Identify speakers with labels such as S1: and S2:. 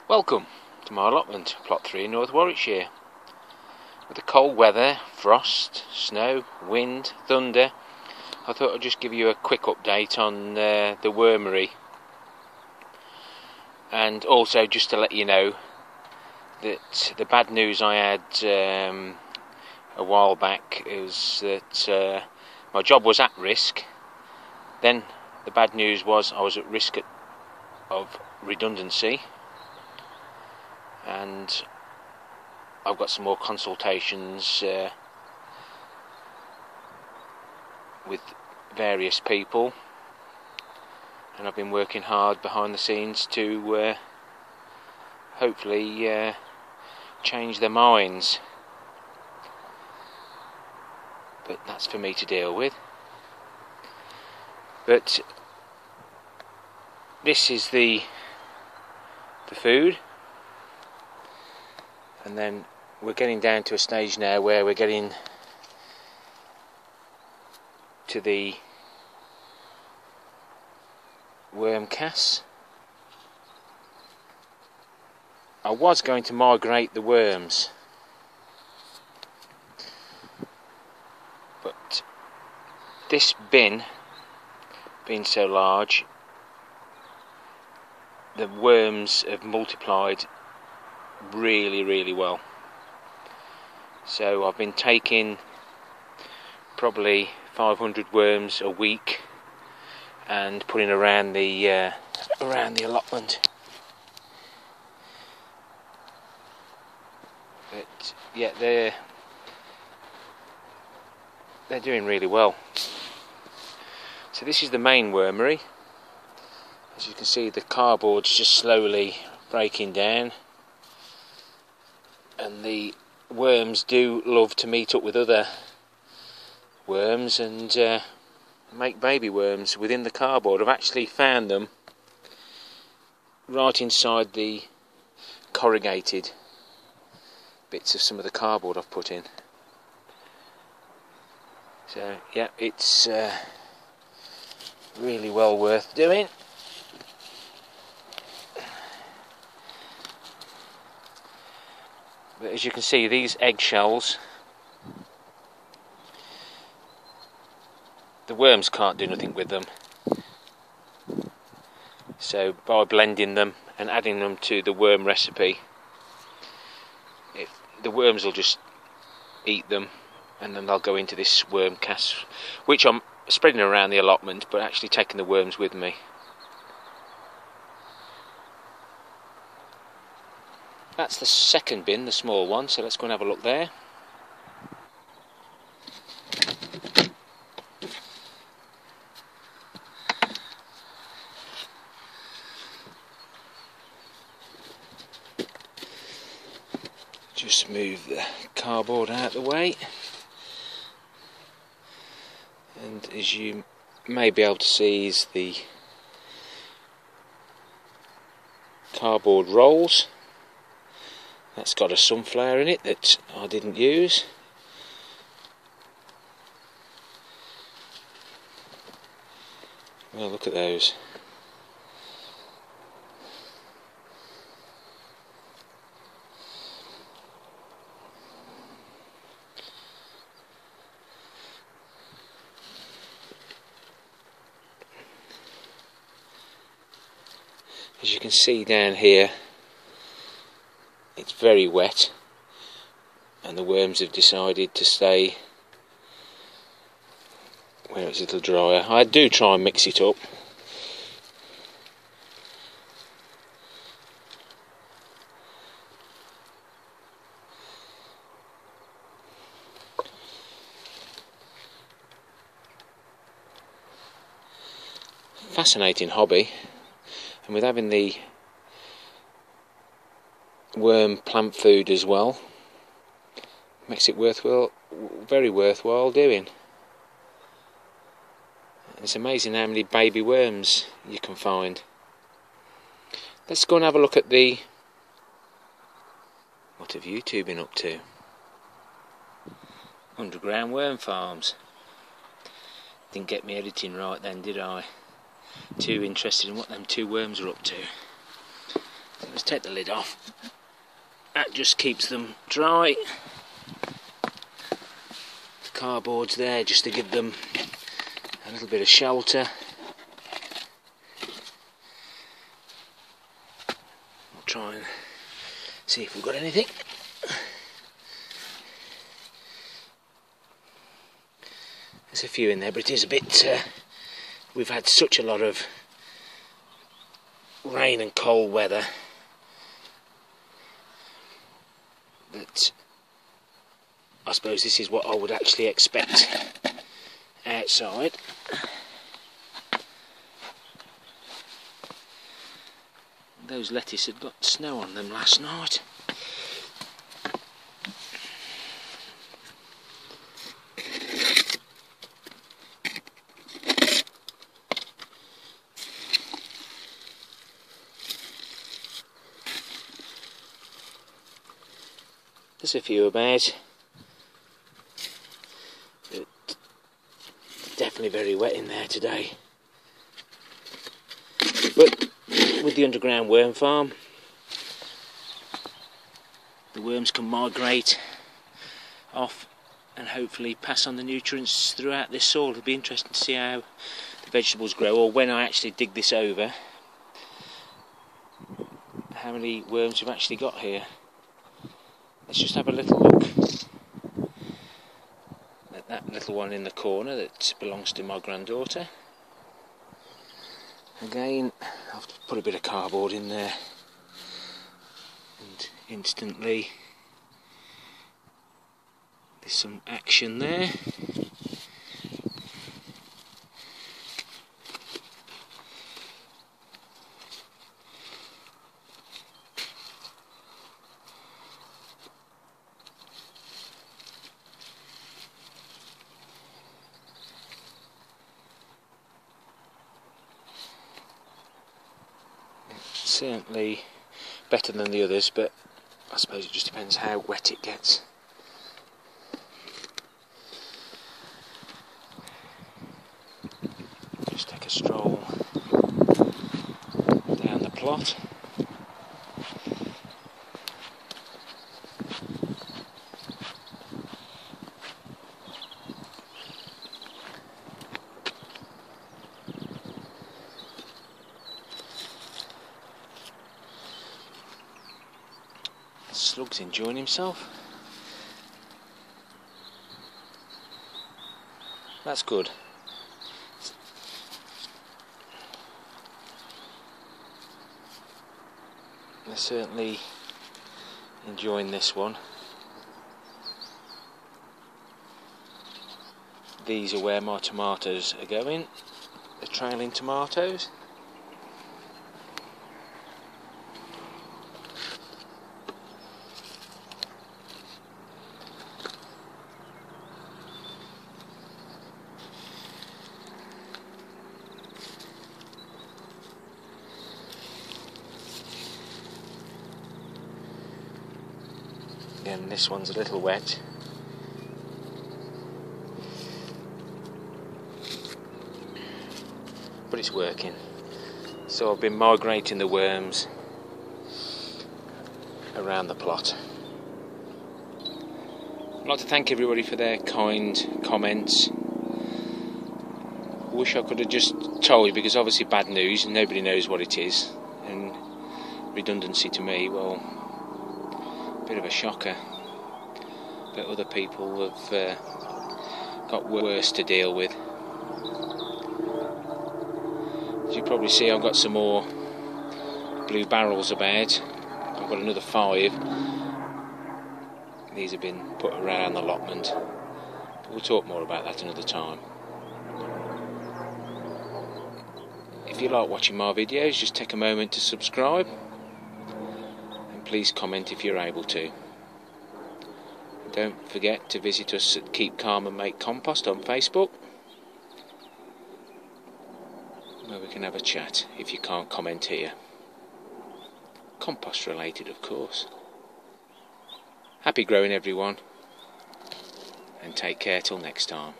S1: Welcome to my allotment, plot 3 in North Warwickshire. With the cold weather, frost, snow, wind, thunder, I thought I'd just give you a quick update on the Wormery, and also just to let you know that the bad news I had a while back is that my job was at risk. Then the bad news was I was at risk of redundancy, and I've got some more consultations with various people, and I've been working hard behind the scenes to hopefully change their minds, but that's for me to deal with. But this is the food, and then we're getting down to a stage now where we're getting to the worm casts. I was going to migrate the worms, but this bin being so large, the worms have multiplied really well. So I've been taking probably 500 worms a week and putting around the allotment. But yeah, they're doing really well. So this is the main wormery. As you can see, the cardboard's just slowly breaking down, and the worms do love to meet up with other worms and make baby worms within the cardboard. I've actually found them right inside the corrugated bits of some of the cardboard I've put in. So yeah, it's really well worth doing. But as you can see, these eggshells, the worms can't do nothing with them. So by blending them and adding them to the worm recipe, the worms will just eat them, and then they'll go into this worm cast, which I'm spreading around the allotment, but actually taking the worms with me. That's the second bin, the small one, so let's go and have a look there. Just move the cardboard out of the way, and as you may be able to see is the cardboard rolls. That's got a sunflower in it that I didn't use. Well, look at those. As you can see down here, it's very wet, and the worms have decided to stay where it's a little drier. I do try and mix it up. Fascinating hobby, and with having the worm plant food as well, makes it very worthwhile doing. It's amazing how many baby worms you can find. Let's go and have a look at what have you two been up to? Underground worm farms. Didn't get me editing right then, did I? Too interested in what them two worms are up to. Let's take the lid off. That just keeps them dry. The cardboard's there just to give them a little bit of shelter. I'll try and see if we've got anything. There's a few in there, but it is a bit... we've had such a lot of rain and cold weather that I suppose this is what I would actually expect outside. Those lettuce had got snow on them last night. There's a few about. Definitely very wet in there today. But with the underground worm farm, the worms can migrate off and hopefully pass on the nutrients throughout this soil. It'll be interesting to see how the vegetables grow, or when I actually dig this over, how many worms we've actually got here. Let's just have a little look at that little one in the corner that belongs to my granddaughter. Again, I'll have to put a bit of cardboard in there, and instantly there's some action there. Certainly better than the others, but I suppose it just depends how wet it gets. Just take a stroll down the plot. Slug's enjoying himself. That's good. They're certainly enjoying this one. These are where my tomatoes are going, the trailing tomatoes. Again, this one's a little wet. But it's working. So I've been migrating the worms around the plot. I'd like to thank everybody for their kind comments. I wish I could have just told you, because obviously bad news and nobody knows what it is, and redundancy to me, well, bit of a shocker, but other people have got worse to deal with. As you probably see, I've got some more blue barrels about. I've got another 5. These have been put around the allotment, but we'll talk more about that another time. If you like watching my videos, just take a moment to subscribe. Please comment if you're able to. Don't forget to visit us at Keep Calm and Make Compost on Facebook, where we can have a chat if you can't comment here. Compost related, of course. Happy growing, everyone, and take care till next time.